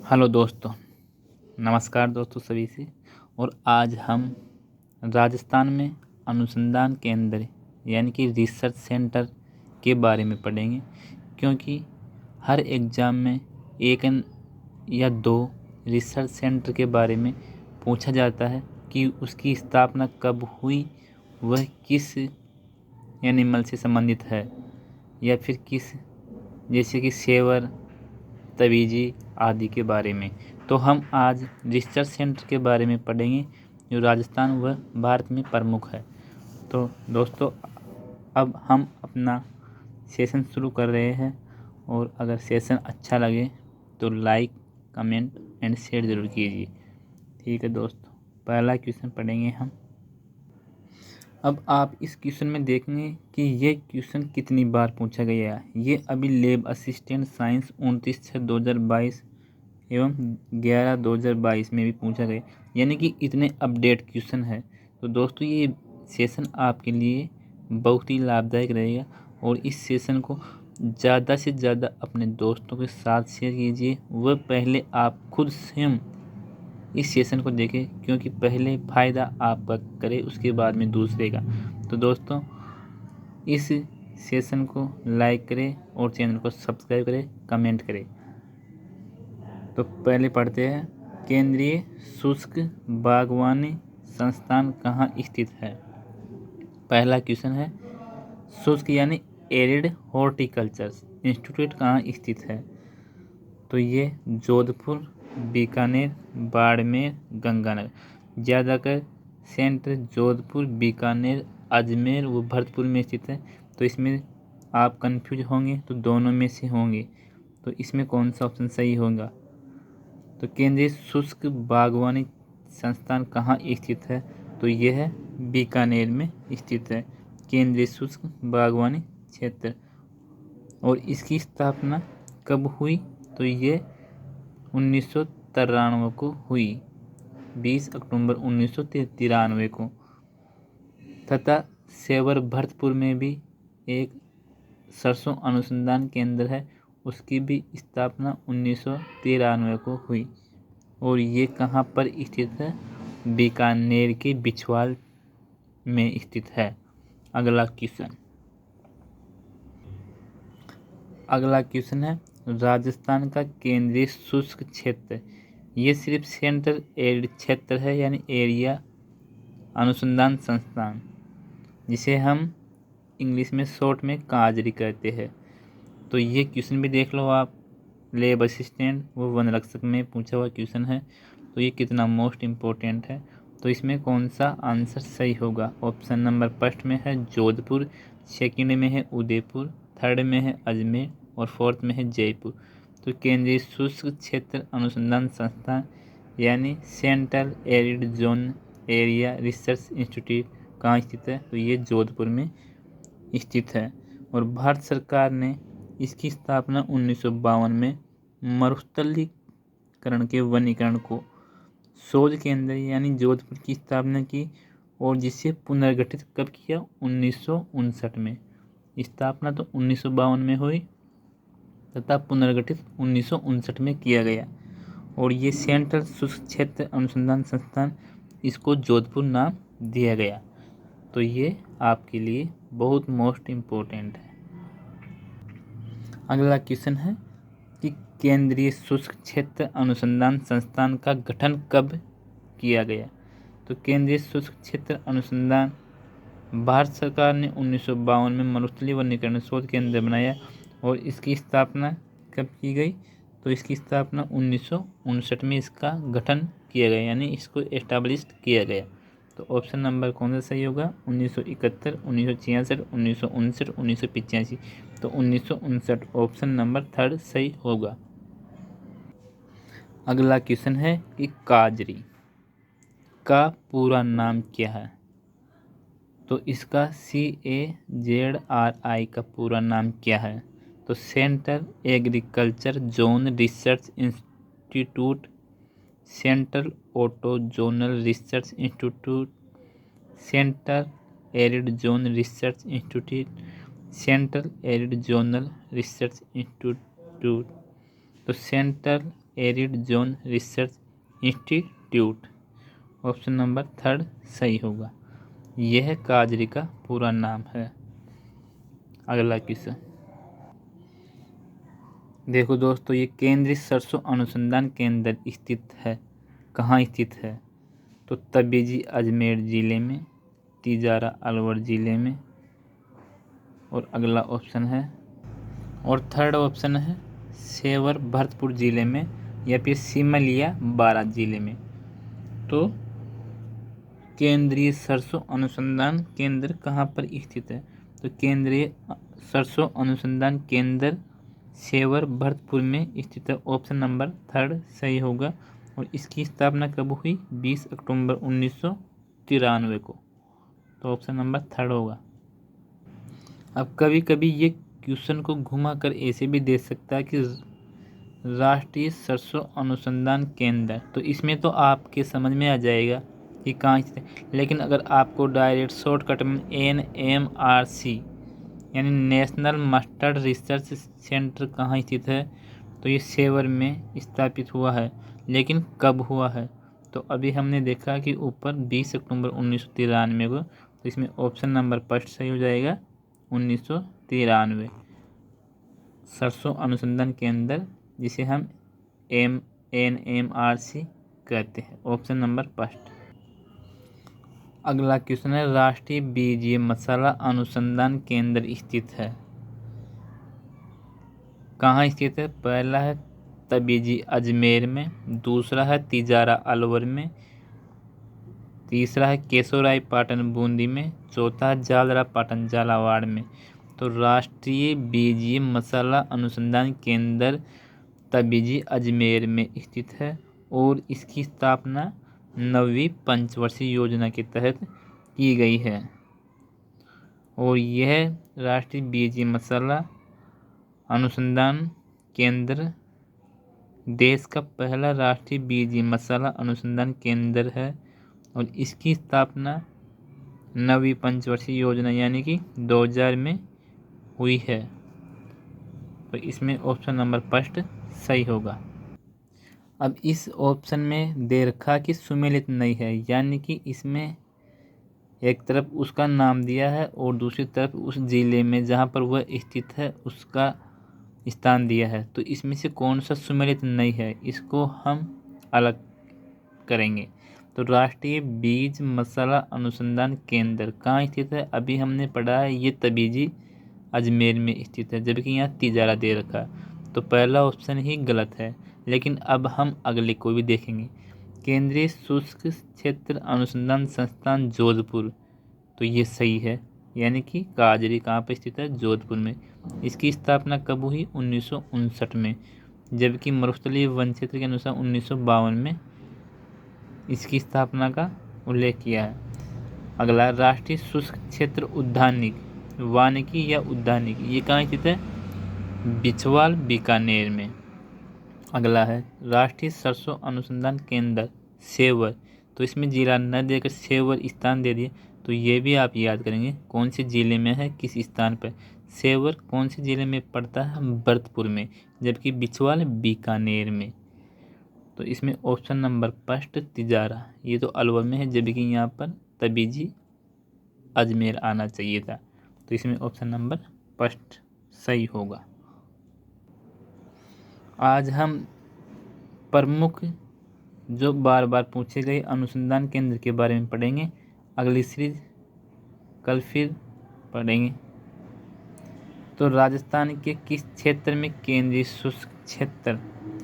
Hello दोस्तों, नमस्कार दोस्तों सभी से। और आज हम राजस्थान में अनुसंधान केंद्र यानी कि रिसर्च सेंटर के बारे में पढ़ेंगे, क्योंकि हर एग्ज़ाम में एक या दो रिसर्च सेंटर के बारे में पूछा जाता है कि उसकी स्थापना कब हुई, वह किस एनिमल से संबंधित है, या फिर किस, जैसे कि सेवर, तवीजी आदि के बारे में। तो हम आज रिसर्च सेंटर के बारे में पढ़ेंगे जो राजस्थान व भारत में प्रमुख है। तो दोस्तों, अब हम अपना सेशन शुरू कर रहे हैं, और अगर सेशन अच्छा लगे तो लाइक, कमेंट एंड शेयर ज़रूर कीजिए। ठीक है दोस्तों, पहला क्वेश्चन पढ़ेंगे हम। अब आप इस क्वेश्चन में देखेंगे कि ये क्वेश्चन कितनी बार पूछा गया है। ये अभी लैब असिस्टेंट साइंस 29/6/2022 एवं 11/2022 में भी पूछा गया, यानी कि इतने अपडेट क्वेश्चन है। तो दोस्तों, ये सेशन आपके लिए बहुत ही लाभदायक रहेगा, और इस सेशन को ज़्यादा से ज़्यादा अपने दोस्तों के साथ शेयर कीजिए। वह पहले आप खुद स्वयं इस सेशन को देखें, क्योंकि पहले फ़ायदा आपका करे, उसके बाद में दूसरे का। तो दोस्तों, इस सेशन को लाइक करें और चैनल को सब्सक्राइब करें, कमेंट करें। तो पहले पढ़ते हैं, केंद्रीय शुष्क बागवानी संस्थान कहाँ स्थित है। पहला क्वेश्चन है, शुष्क यानी एरिड हॉर्टिकल्चर इंस्टीट्यूट कहाँ स्थित है। तो ये जोधपुर, बीकानेर, बाड़मेर, गंगानगर। ज़्यादातर सेंटर जोधपुर, बीकानेर, अजमेर व भरतपुर में स्थित है। तो इसमें आप कंफ्यूज होंगे तो दोनों में से होंगे, तो इसमें कौन सा ऑप्शन सही होगा। तो केंद्रीय शुष्क बागवानी संस्थान कहाँ स्थित है। तो यह है बीकानेर में स्थित है केंद्रीय शुष्क बागवानी क्षेत्र। और इसकी स्थापना कब हुई। तो ये 1993 को हुई, 20 अक्टूबर 1993 को। तथा सेवर भरतपुर में भी एक सरसों अनुसंधान केंद्र है, उसकी भी स्थापना 1993 को हुई। और ये कहाँ पर स्थित है, बीकानेर के बिछवाल में स्थित है। अगला क्वेश्चन है, राजस्थान का केंद्रीय शुष्क क्षेत्र। ये सिर्फ सेंट्रल एरिड क्षेत्र है, यानी एरिया अनुसंधान संस्थान, जिसे हम इंग्लिश में शॉर्ट में काजरी कहते हैं। तो ये क्वेश्चन भी देख लो आप, लैब असिस्टेंट व वन रक्षक में पूछा हुआ क्वेश्चन है। तो ये कितना मोस्ट इम्पोर्टेंट है। तो इसमें कौन सा आंसर सही होगा। ऑप्शन नंबर फर्स्ट में है जोधपुर, सेकंड में है उदयपुर, थर्ड में है अजमेर और फोर्थ में है जयपुर। तो केंद्रीय शुष्क क्षेत्र अनुसंधान संस्थान यानी central arid zone area research institute कहाँ स्थित है। तो ये जोधपुर में स्थित है। और भारत सरकार ने इसकी स्थापना 1952 में मरुस्थलीकरण के वनीकरण को शोध केंद्र यानी जोधपुर की स्थापना की, और जिसे पुनर्गठित कब किया, 1959 में। स्थापना तो 1952 में हुई तथा पुनर्गठित 1959 में किया गया। और ये सेंट्रल शुष्क क्षेत्र अनुसंधान संस्थान, इसको जोधपुर नाम दिया गया। तो ये आपके लिए बहुत मोस्ट इम्पोर्टेंट है। अगला क्वेश्चन है कि केंद्रीय शुष्क क्षेत्र अनुसंधान संस्थान का गठन कब किया गया। तो केंद्रीय शुष्क क्षेत्र अनुसंधान भारत सरकार ने 1952 में मरुस्थली वनीकरण शोध केंद्र बनाया, और इसकी स्थापना कब की गई। तो इसकी स्थापना 1959 में इसका गठन किया गया, यानी इसको एस्टैब्लिश किया गया। तो ऑप्शन नंबर कौन सा सही होगा, 1971, 1966, 1959, 1985। तो 1959 ऑप्शन नंबर थर्ड सही होगा। अगला क्वेश्चन है कि काजरी का पूरा नाम क्या है। तो इसका CAZRI का पूरा नाम क्या है। तो central agriculture zone research institute, central auto zonal research institute, central arid zone research institute, central arid zonal research institute. तो central arid zone research institute. Option number 3 सही होगा। यह काजरी का पूरा नाम है। अगला क्वेश्चन देखो दोस्तों, ये केंद्रीय सरसों अनुसंधान केंद्र स्थित है। कहाँ स्थित है? तो तबेजी अजमेर ज़िले में, तिजारा अलवर ज़िले में, और अगला ऑप्शन है, और थर्ड ऑप्शन है सेवर भरतपुर ज़िले में, या फिर सिमलिया बारां ज़िले में। तो केंद्रीय सरसों अनुसंधान केंद्र कहाँ पर स्थित है? तो केंद्रीय सरसों अनुसंधान केंद्र सेवर भरतपुर में स्थित है। ऑप्शन नंबर 3 सही होगा। और इसकी स्थापना कब हुई? 20 अक्टूबर 1993 को। तो ऑप्शन नंबर 3 होगा। अब कभी कभी ये क्वेश्चन को घुमा कर ऐसे भी दे सकता है कि राष्ट्रीय सरसों अनुसंधान केंद्र, तो इसमें तो आपके समझ में आ जाएगा कि कहाँ स्थित है। लेकिन अगर आपको डायरेक्ट शॉर्टकट में NMRC यानी नेशनल मस्टर्ड रिसर्च सेंटर कहाँ स्थित है, तो ये सेवर में स्थापित हुआ है। लेकिन कब हुआ है? तो अभी हमने देखा कि ऊपर 20 अक्टूबर 1993 को। तो इसमें ऑप्शन नंबर 1 सही हो जाएगा, 1993। सरसों अनुसंधान केंद्र जिसे हम NMRC कहते हैं। Option number 1। अगला क्वेश्चन है, राष्ट्रीय बीजीय मसाला अनुसंधान केंद्र स्थित है। कहाँ स्थित है? पहला है तबेजी अजमेर में, दूसरा है तिजारा अलवर में, तीसरा है केशोराय पाटन बूंदी में, चौथा है जालरा पाटन झालावाड़ में। तो राष्ट्रीय बीजीय मसाला अनुसंधान केंद्र तबेजी अजमेर में स्थित है और इसकी स्थापना 9वीं पंचवर्षीय योजना के तहत की गई है। और यह राष्ट्रीय बीजीय मसाला अनुसंधान केंद्र देश का पहला राष्ट्रीय बीजीय मसाला अनुसंधान केंद्र है और इसकी स्थापना 9वीं पंचवर्षीय योजना यानी कि 2000 में हुई है। तो इसमें ऑप्शन नंबर 1 सही होगा। अब इस ऑप्शन में दे रखा कि सुमेलित नहीं है, यानी कि इसमें एक तरफ उसका नाम दिया है और दूसरी तरफ उस जिले में जहाँ पर वह स्थित है उसका स्थान दिया है। तो इसमें से कौन सा सुमेलित नहीं है, इसको हम अलग करेंगे। तो राष्ट्रीय बीज मसाला अनुसंधान केंद्र कहाँ स्थित है? अभी हमने पढ़ा है ये तबेजी अजमेर में स्थित है, जबकि यहाँ तिजारा दे रखा है। तो पहला ऑप्शन ही गलत है। लेकिन अब हम अगले को भी देखेंगे। केंद्रीय शुष्क क्षेत्र अनुसंधान संस्थान जोधपुर, तो ये सही है, यानी कि काजरी कहाँ पर स्थित है? जोधपुर में। इसकी स्थापना कब हुई? 1959 में, जबकि मरुस्थलीय वन क्षेत्र के अनुसार 1952 में इसकी स्थापना का उल्लेख किया है। अगला राष्ट्रीय शुष्क क्षेत्र उद्यानिक वानिकी या उद्यानिक, ये कहाँ स्थित है? बिछवाल बीकानेर में। अगला है राष्ट्रीय सरसों अनुसंधान केंद्र सेवर, तो इसमें जिला न देकर सेवर स्थान दे दिए। तो ये भी आप याद करेंगे कौन से ज़िले में है, किस स्थान पर। सेवर कौन से ज़िले में पड़ता है? भरतपुर में, जबकि बिछवाल बीकानेर में। तो इसमें ऑप्शन नंबर 1 तिजारा, ये तो अलवर में है, जबकि यहाँ पर तबेजी अजमेर आना चाहिए था। तो इसमें ऑप्शन नंबर 1 सही होगा। आज हम प्रमुख जो बार बार पूछे गए अनुसंधान केंद्र के बारे में पढ़ेंगे। अगली सीरीज कल फिर पढ़ेंगे। तो राजस्थान के किस क्षेत्र में केंद्रीय शुष्क क्षेत्र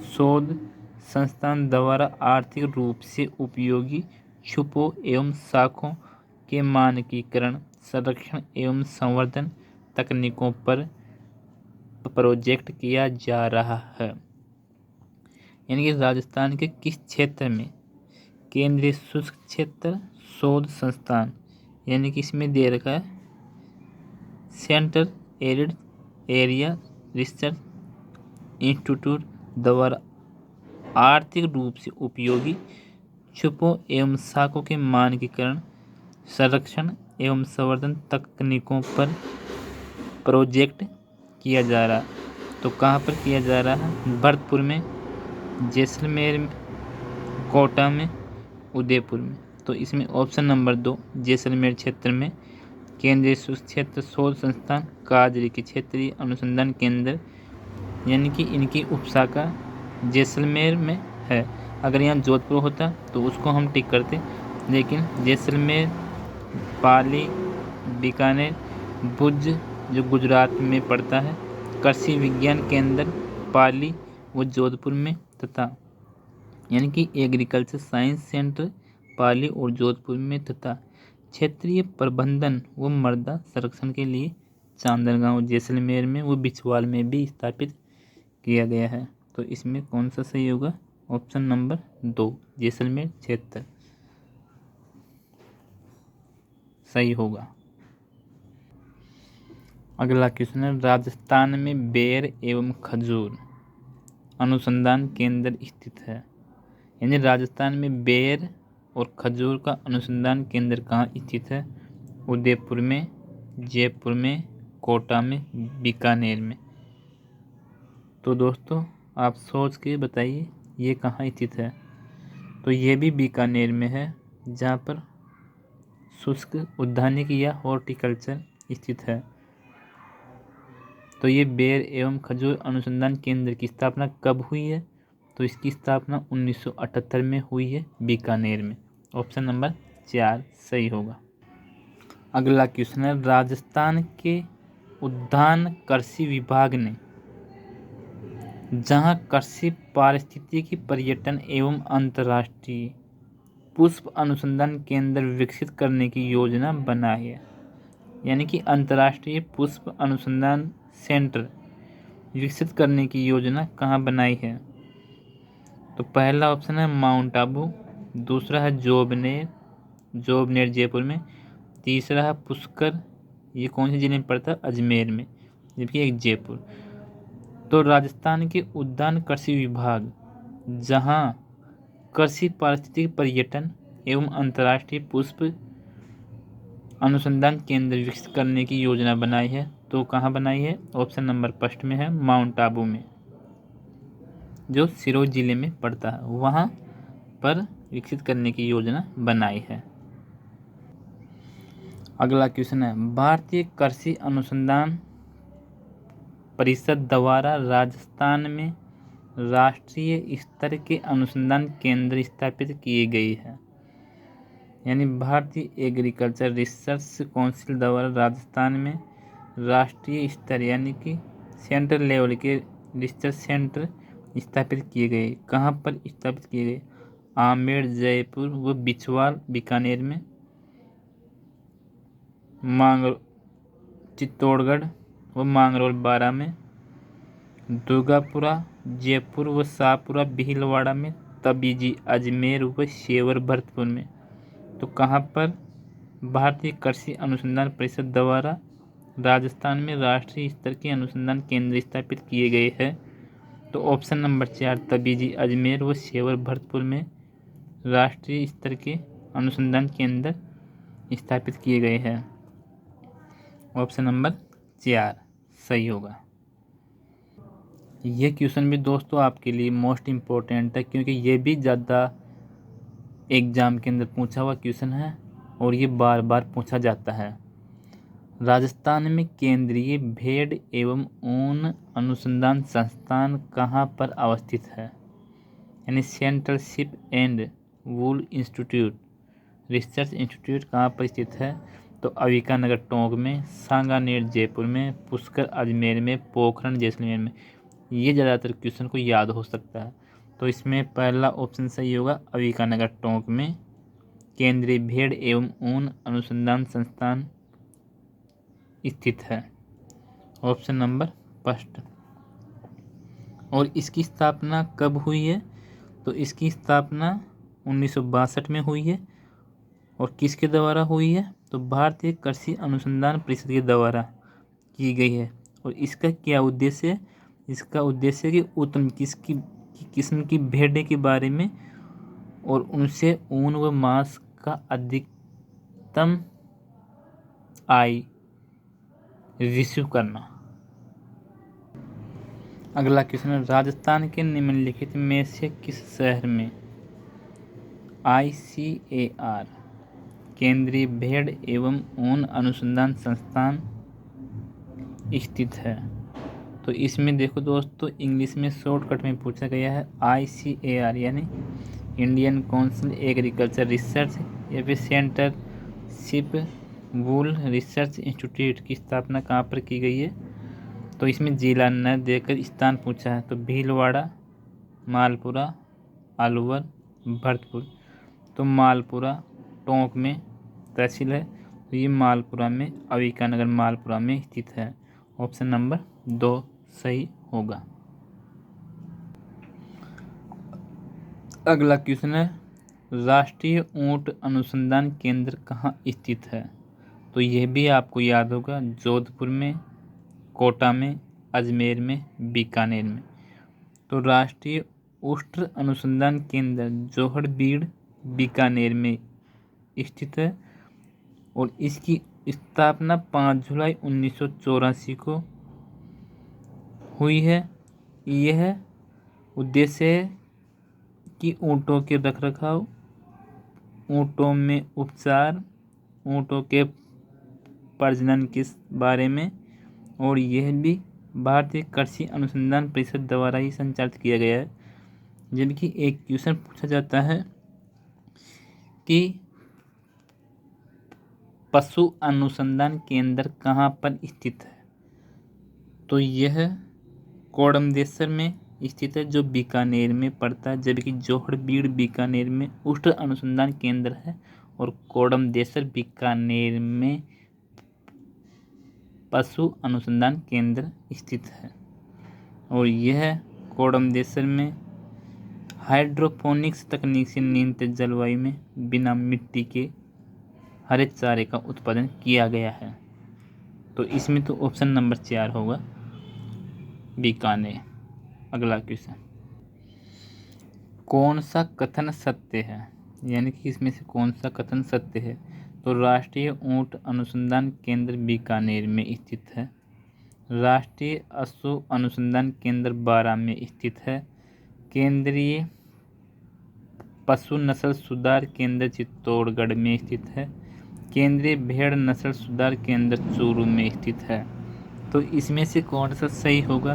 शोध संस्थान द्वारा आर्थिक रूप से उपयोगी छुपों एवं शाखों के मानकीकरण, संरक्षण एवं संवर्धन तकनीकों पर प्रोजेक्ट किया जा रहा है? यानी कि राजस्थान के किस क्षेत्र में केंद्रीय शुष्क क्षेत्र शोध संस्थान, यानी कि इसमें दे रखा है central arid area research institute द्वारा आर्थिक रूप से उपयोगी छुपों एवं शाखों के मानकीकरण, संरक्षण एवं संवर्धन तकनीकों पर प्रोजेक्ट किया जा रहा है। तो कहाँ पर किया जा रहा है? भरतपुर में, जैसलमेर में, कोटा में, उदयपुर में। तो इसमें ऑप्शन नंबर 2 जैसलमेर क्षेत्र में केंद्रीय सुक्षेत्र शोध संस्थान काजरी के क्षेत्रीय अनुसंधान केंद्र यानी कि इनकी उपशाखा जैसलमेर में है। अगर यहाँ जोधपुर होता तो उसको हम टिक करते, लेकिन जैसलमेर, पाली, बीकानेर, भुज जो गुजरात में पड़ता है, कृषि विज्ञान केंद्र पाली वो जोधपुर में, तथा यानी कि एग्रीकल्चर साइंस सेंटर पाली और जोधपुर में, तथा क्षेत्रीय प्रबंधन व मृदा संरक्षण के लिए चांदरगांव जैसलमेर में वो बिछवाल में भी स्थापित किया गया है। तो इसमें कौन सा सही होगा? ऑप्शन नंबर 2 जैसलमेर क्षेत्र सही होगा। अगला क्वेश्चन है, राजस्थान में बेर एवं खजूर अनुसंधान केंद्र स्थित है। यानी राजस्थान में बेर और खजूर का अनुसंधान केंद्र कहाँ स्थित है? उदयपुर में, जयपुर में, कोटा में, बीकानेर में। तो दोस्तों आप सोच के बताइए ये कहाँ स्थित है। तो ये भी बीकानेर में है, जहाँ पर शुष्क उद्यानिकी या हॉर्टिकल्चर स्थित है। तो ये बेर एवं खजूर अनुसंधान केंद्र की स्थापना कब हुई है? तो इसकी स्थापना 1978 में हुई है बीकानेर में। ऑप्शन नंबर 4 सही होगा। अगला क्वेश्चन है, राजस्थान के उद्यान कृषि विभाग ने जहां कृषि पारिस्थितिकी पर्यटन एवं अंतर्राष्ट्रीय पुष्प अनुसंधान केंद्र विकसित करने की योजना बनाई है। यानी कि अंतर्राष्ट्रीय पुष्प अनुसंधान सेंटर विकसित करने की योजना कहाँ बनाई है? तो पहला ऑप्शन है माउंट आबू, दूसरा है जोबनेर जयपुर में, तीसरा है पुष्कर, ये कौन से जिले में पड़ता है? अजमेर में, जबकि एक जयपुर। तो राजस्थान के उद्यान कृषि विभाग जहां कृषि पारिस्थितिक पर्यटन एवं अंतर्राष्ट्रीय पुष्प अनुसंधान केंद्र विकसित करने की योजना बनाई है, तो कहाँ बनाई है? ऑप्शन नंबर फर्स्ट में है माउंट आबू में, जो सिरोही जिले में पड़ता है, वहाँ पर विकसित करने की योजना बनाई है। अगला क्वेश्चन है, भारतीय कृषि अनुसंधान परिषद द्वारा राजस्थान में राष्ट्रीय स्तर के अनुसंधान केंद्र स्थापित किए गए हैं। यानी भारतीय एग्रीकल्चर रिसर्च काउंसिल द्वारा राजस्थान में राष्ट्रीय स्तर यानी कि सेंट्रल लेवल के रिसर्च सेंटर स्थापित किए गए। कहाँ पर स्थापित किए गए? आमेर जयपुर व बिछवाल बीकानेर में, चित्तौड़गढ़ व मांगरोल बारा में, दुर्गापुरा जयपुर व शाहपुरा भीलवाड़ा में, तबीजी अजमेर व शेवर भरतपुर में। तो कहाँ पर भारतीय कृषि अनुसंधान परिषद द्वारा राजस्थान में राष्ट्रीय स्तर के अनुसंधान केंद्र स्थापित किए गए हैं? तो ऑप्शन नंबर 4 तबीजी अजमेर व शेवर भरतपुर में राष्ट्रीय स्तर के अनुसंधान केंद्र स्थापित किए गए हैं। ऑप्शन नंबर 4 सही होगा। ये क्वेश्चन भी दोस्तों आपके लिए मोस्ट इम्पोर्टेंट है, क्योंकि ये भी ज़्यादा एग्जाम के अंदर पूछा हुआ क्वेश्चन है और ये बार बार पूछा जाता है। राजस्थान में केंद्रीय भेड़ एवं ऊन अनुसंधान संस्थान कहाँ पर अवस्थित है? यानी central ship and wool institute research institute कहाँ पर स्थित है? तो अविका नगर टोंक में, सांगानेर जयपुर में, पुष्कर अजमेर में, पोखरण जैसलमेर में। ये ज़्यादातर क्वेश्चन को याद हो सकता है। तो इसमें पहला ऑप्शन सही होगा, अविका नगर टोंक में केंद्रीय भेड़ एवं ऊन अनुसंधान संस्थान स्थित है। Option number first. और इसकी स्थापना कब हुई है? तो इसकी स्थापना 1962 में हुई है। और किसके द्वारा हुई है? तो भारतीय कृषि अनुसंधान परिषद के द्वारा की गई है। और इसका क्या उद्देश्य है? इसका उद्देश्य है कि उत्तम किस्म की भेड़ों के बारे में और उनसे ऊन व मांस का अधिकतम आय रिसीव करना। अगला क्वेश्चन है, राजस्थान के निम्नलिखित में से किस शहर में ICAR केंद्रीय भेड़ एवं ऊन अनुसंधान संस्थान स्थित है? तो इसमें देखो दोस्तों, इंग्लिश में शॉर्टकट में पूछा गया है ICAR यानी इंडियन काउंसिल एग्रीकल्चर रिसर्च या फिर सेंटर शिप वूल रिसर्च इंस्टीट्यूट की स्थापना कहाँ पर की गई है? तो इसमें जिला न देकर स्थान पूछा है, तो भीलवाड़ा, मालपुरा, अलवर, भरतपुर। तो मालपुरा टोंक में तहसील है, तो ये मालपुरा में, अविका नगर मालपुरा में स्थित है। ऑप्शन नंबर 2 सही होगा। अगला क्वेश्चन है, राष्ट्रीय ऊंट अनुसंधान केंद्र कहाँ स्थित है? तो यह भी आपको याद होगा, जोधपुर में, कोटा में, अजमेर में, बीकानेर में। तो राष्ट्रीय ऊंट अनुसंधान केंद्र जोहड़बीड़ बीकानेर में स्थित है और इसकी स्थापना 5 जुलाई 1984 को हुई है। यह उद्देश्य है कि ऊँटों के रखरखाव, ऊँटों में उपचार, ऊँटों के प्रजनन के बारे में, और यह भी भारतीय कृषि अनुसंधान परिषद द्वारा ही संचालित किया गया है। जबकि एक क्वेश्चन पूछा जाता है कि पशु अनुसंधान केंद्र कहाँ पर स्थित है? तो यह कोडमदेसर में स्थित है, जो बीकानेर में पड़ता है। जबकि जोहड़बीड़ बीकानेर में ऊंट अनुसंधान केंद्र है और कोडमदेसर बीकानेर में पशु अनुसंधान केंद्र स्थित है। और यह कोडमदेसर में हाइड्रोपोनिक्स तकनीक से नियंत्रित जलवायु में बिना मिट्टी के हरे चारे का उत्पादन किया गया है। तो इसमें तो ऑप्शन नंबर 4 होगा, बीकानेर। अगला क्वेश्चन, कौन सा कथन सत्य है? यानी कि इसमें से कौन सा कथन सत्य है? तो राष्ट्रीय ऊंट अनुसंधान केंद्र बीकानेर में स्थित है। राष्ट्रीय पशु अनुसंधान केंद्र बारा में स्थित है। केंद्रीय पशु नस्ल सुधार केंद्र चित्तौड़गढ़ में स्थित है। केंद्रीय भेड़ नस्ल सुधार केंद्र चूरू में स्थित है। तो इसमें से कौन सा सही होगा?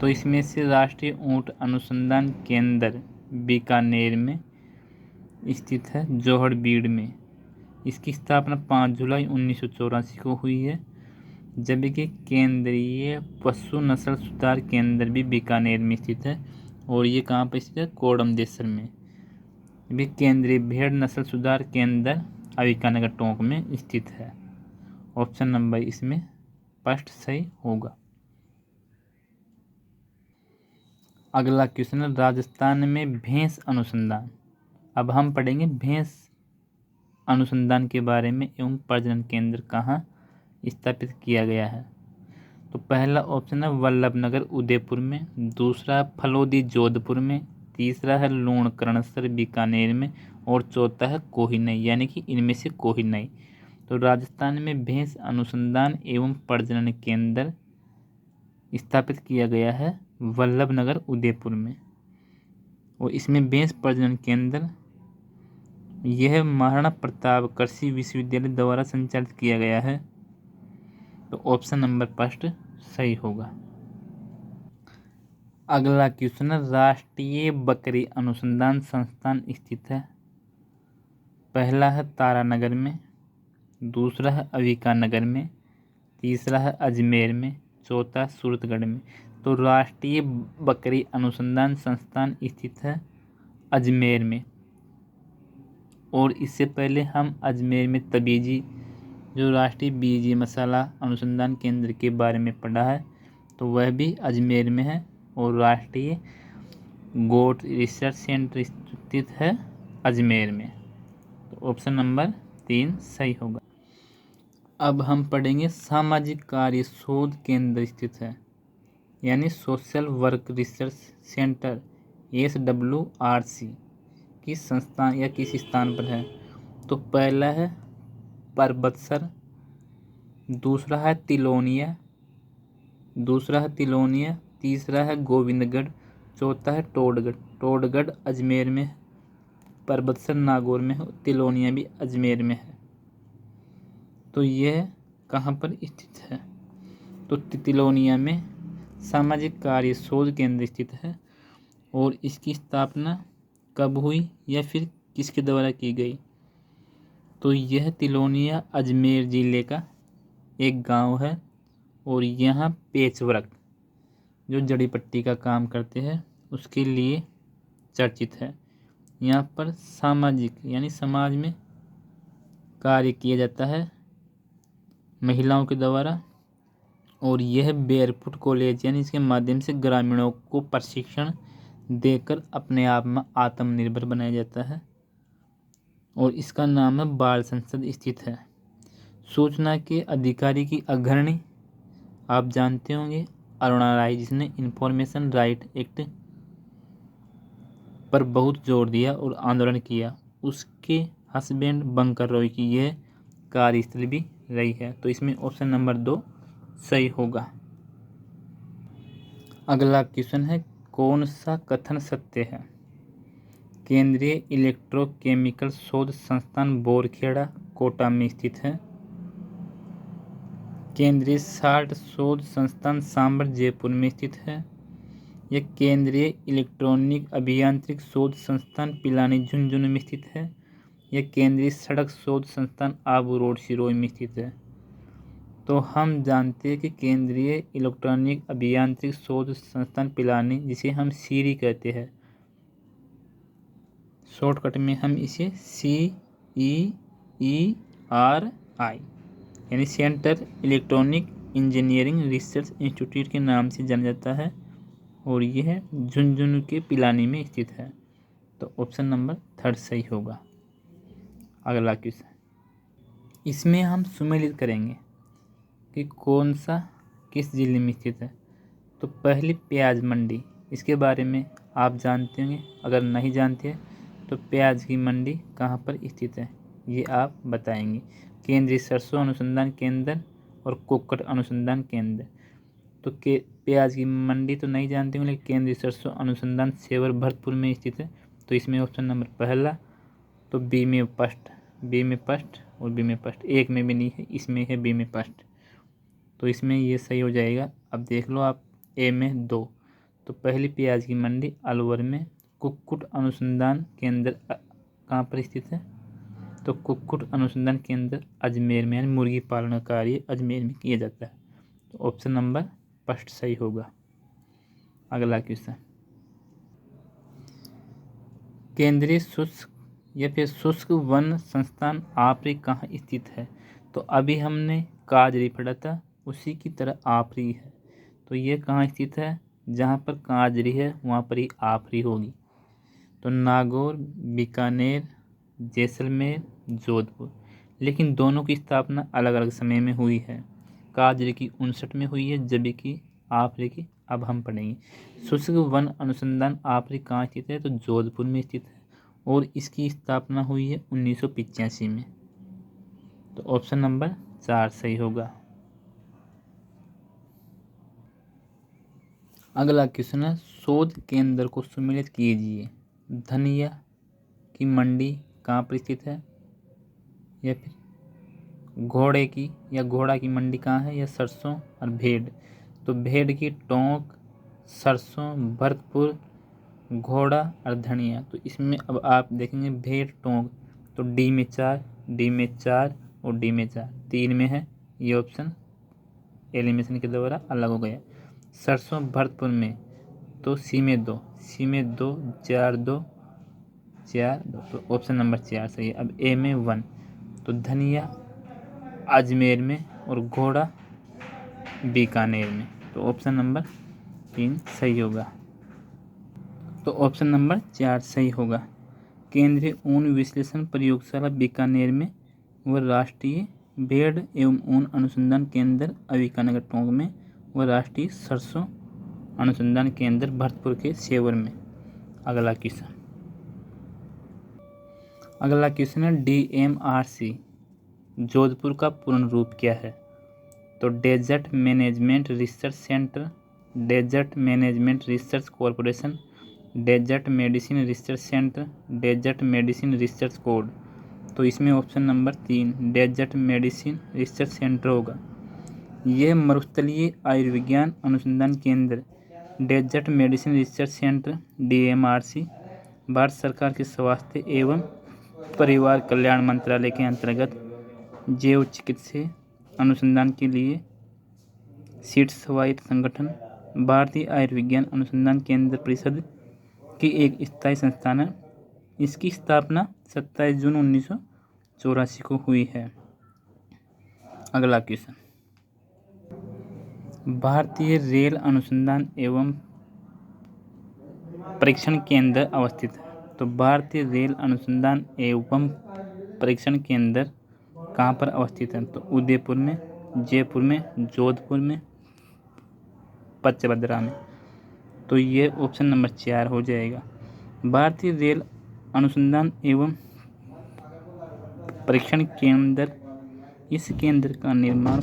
तो इसमें से राष्ट्रीय ऊंट अनुसंधान केंद्र बीकानेर में स्थित है, जोहड़बीड़ में। इसकी स्थापना 5 जुलाई 1984 को हुई है। जबकि केंद्रीय पशु नस्ल सुधार केंद्र भी बीकानेर में स्थित है और ये कहाँ पर स्थित है? कोडमदेसर में। भी केंद्रीय भेड़ नस्ल सुधार केंद्र अविकानगर टोंक में स्थित है। ऑप्शन नंबर इसमें फर्स्ट सही होगा। अगला क्वेश्चन है, राजस्थान में भैंस अनुसंधान। अब हम पढ़ेंगे भैंस अनुसंधान के बारे में एवं प्रजनन केंद्र कहाँ स्थापित किया गया है। तो पहला ऑप्शन है वल्लभनगर उदयपुर में, दूसरा फलोदी जोधपुर में, तीसरा है लूणकरणसर बीकानेर में और चौथा है कोहिनई, यानी कि इनमें से कोहिनई। तो राजस्थान में भैंस अनुसंधान एवं प्रजनन केंद्र स्थापित किया गया है वल्लभनगर उदयपुर में और इसमें भैंस प्रजनन केंद्र यह महाराणा प्रताप कृषि विश्वविद्यालय द्वारा संचालित किया गया है। तो ऑप्शन नंबर फर्स्ट सही होगा। अगला क्वेश्चन है, राष्ट्रीय बकरी अनुसंधान संस्थान स्थित है। पहला है तारानगर में, दूसरा है अविकानगर में, तीसरा है अजमेर में, चौथा सूरतगढ़ में। तो राष्ट्रीय बकरी अनुसंधान संस्थान स्थित है अजमेर में। और इससे पहले हम अजमेर में तबीजी जो राष्ट्रीय बीजी मसाला अनुसंधान केंद्र के बारे में पढ़ा है, तो वह भी अजमेर में है। और राष्ट्रीय गोट रिसर्च सेंटर स्थित है अजमेर में। तो ऑप्शन नंबर 3 सही होगा। अब हम पढ़ेंगे सामाजिक कार्य शोध केंद्र स्थित है, यानी social work research centre SWRC किस संस्थान या किस स्थान पर है। तो पहला है परबतसर, दूसरा है तिलोनिया, तीसरा है गोविंदगढ़, चौथा है टोडगढ़। टोडगढ़ अजमेर में है, परबतसर नागौर में है, तिलोनिया भी अजमेर में है। तो यह कहाँ पर स्थित है? तो तिलोनिया में सामाजिक कार्य शोध केंद्र स्थित है। और इसकी स्थापना कब हुई या फिर किसके द्वारा की गई? तो यह तिलोनिया अजमेर जिले का एक गांव है और यहाँ पेचवर्क जो जड़ी पट्टी का काम करते हैं उसके लिए चर्चित है। यहाँ पर सामाजिक यानी समाज में कार्य किया जाता है महिलाओं के द्वारा। और यह बेयरफुट कॉलेज यानी इसके माध्यम से ग्रामीणों को प्रशिक्षण देकर अपने आप में आत्मनिर्भर बनाया जाता है। और इसका नाम है बाल संसद स्थित है। सूचना के अधिकारी की अग्रणी आप जानते होंगे अरुणा राय, जिसने इंफॉर्मेशन राइट एक्ट पर बहुत जोर दिया और आंदोलन किया। उसके हस्बैंड बंकर रॉय की यह कार्यस्थल भी रही है। तो इसमें ऑप्शन नंबर 2 सही होगा। अगला क्वेश्चन है, कौन सा कथन सत्य है? केंद्रीय इलेक्ट्रोकेमिकल शोध संस्थान बोरखेड़ा कोटा में स्थित है। केंद्रीय साल्ट शोध संस्थान सांबर जयपुर में स्थित है। यह केंद्रीय इलेक्ट्रॉनिक अभियांत्रिक शोध संस्थान पिलानी झुंझुनू में स्थित है। यह केंद्रीय सड़क शोध संस्थान आबू रोड सिरोही में स्थित है। तो हम जानते हैं कि केंद्रीय इलेक्ट्रॉनिक अभियांत्रिक शोध संस्थान पिलानी, जिसे हम सीरी कहते हैं, शॉर्टकट में हम इसे CEERI यानी centre electronic engineering research institute के नाम से जाना जाता है। और यह झुंझुनू के पिलानी में स्थित है। तो ऑप्शन नंबर 3 सही होगा। अगला क्वेश्चन, इसमें हम सुमेलित करेंगे कि कौन सा किस जिले में स्थित है। तो पहली प्याज मंडी, इसके बारे में आप जानते होंगे। अगर नहीं जानते तो प्याज की मंडी कहाँ पर स्थित है ये आप बताएंगे। केंद्रीय सरसों अनुसंधान केंद्र और कुक्कुट अनुसंधान केंद्र। तो प्याज की मंडी तो नहीं जानते होंगे, लेकिन केंद्रीय सरसों अनुसंधान सेवर भरतपुर में स्थित है। तो इसमें ऑप्शन नंबर पहला, तो बी में फर्स्ट और बी में फर्स्ट, एक में भी नहीं है, इसमें है बी में फर्स्ट। तो इसमें ये सही हो जाएगा। अब देख लो आप, ए में 2। तो पहली प्याज की मंडी अलवर में। कुक्कुट अनुसंधान केंद्र कहाँ पर स्थित है? तो कुक्कुट अनुसंधान केंद्र अजमेर में, यानी मुर्गी पालन कार्य अजमेर में किया जाता है। तो ऑप्शन नंबर फर्स्ट सही होगा। अगला क्वेश्चन, केंद्रीय शुष्क या फिर शुष्क वन संस्थान आपरी कहाँ स्थित है? तो अभी हमने काजरी पढ़ा था, उसी की तरह आपरी है। तो ये कहाँ स्थित है? जहाँ पर काजरी है वहाँ पर ही आपरी होगी। तो नागौर, बीकानेर, जैसलमेर, जोधपुर। लेकिन दोनों की स्थापना अलग अलग समय में हुई है। काजरी की 59 में हुई है, जबकि आपरी की अब हम पढ़ेंगे। शुष्क वन अनुसंधान आपरी कहाँ स्थित है? तो जोधपुर में स्थित है और इसकी स्थापना हुई है 1985 में। तो ऑप्शन नंबर 4 सही होगा। अगला क्वेश्चन है, शोध केंद्र को सुमेलित कीजिए। धनिया की मंडी कहाँ पर स्थित है? या फिर घोड़ा की मंडी कहाँ है? या सरसों और भेड़। तो भेड़ की टोंक, सरसों, भरतपुर, घोड़ा और धनिया। तो इसमें अब आप देखेंगे भेड़ टोंक, तो डी में 4 और डी में 4, 3 में है। ये ऑप्शन एलिमिनेशन के द्वारा अलग हो गया। सरसों भरतपुर में, तो सी में 2 4 2 4 2। तो ऑप्शन नंबर 4 सही है। अब ए में 1, तो धनिया अजमेर में और घोड़ा बीकानेर में। तो ऑप्शन नंबर 3 सही होगा। तो ऑप्शन नंबर 4 सही होगा। केंद्रीय ऊन विश्लेषण प्रयोगशाला बीकानेर में व राष्ट्रीय भेड़ एवं ऊन अनुसंधान केंद्र अविकानगर टोंक में व राष्ट्रीय सरसों अनुसंधान केंद्र भरतपुर के सेवर में। अगला क्वेश्चन है, DMRC जोधपुर का पूर्ण रूप क्या है? तो desert management research centre desert management research corporation, desert medicine research centre, desert medicine research code. तो इसमें option number 3 desert medicine research centre होगा। यह मरुस्थलीय आयुर्विज्ञान अनुसंधान केंद्र desert medicine research centre DMRC Bharat सरकार के स्वास्थ्य एवं परिवार कल्याण मंत्रालय के अंतर्गत जैव चिकित्सीय अनुसंधान के लिए सीट स्वायत्त संगठन भारतीय आयुर्विज्ञान अनुसंधान केंद्र परिषद की एक स्थायी संस्थान है। इसकी स्थापना 27 जून 1984 को हुई है। अगला क्वेश्चन, भारतीय रेल अनुसंधान एवं परीक्षण केंद्र अवस्थित है। तो भारतीय रेल अनुसंधान एवं परीक्षण केंद्र कहाँ पर अवस्थित है? तो उदयपुर में, जयपुर में, जोधपुर में, पचमढ़ी में। तो ये ऑप्शन नंबर 4 हो जाएगा। भारतीय रेल अनुसंधान एवं परीक्षण केंद्र, इस केंद्र का निर्माण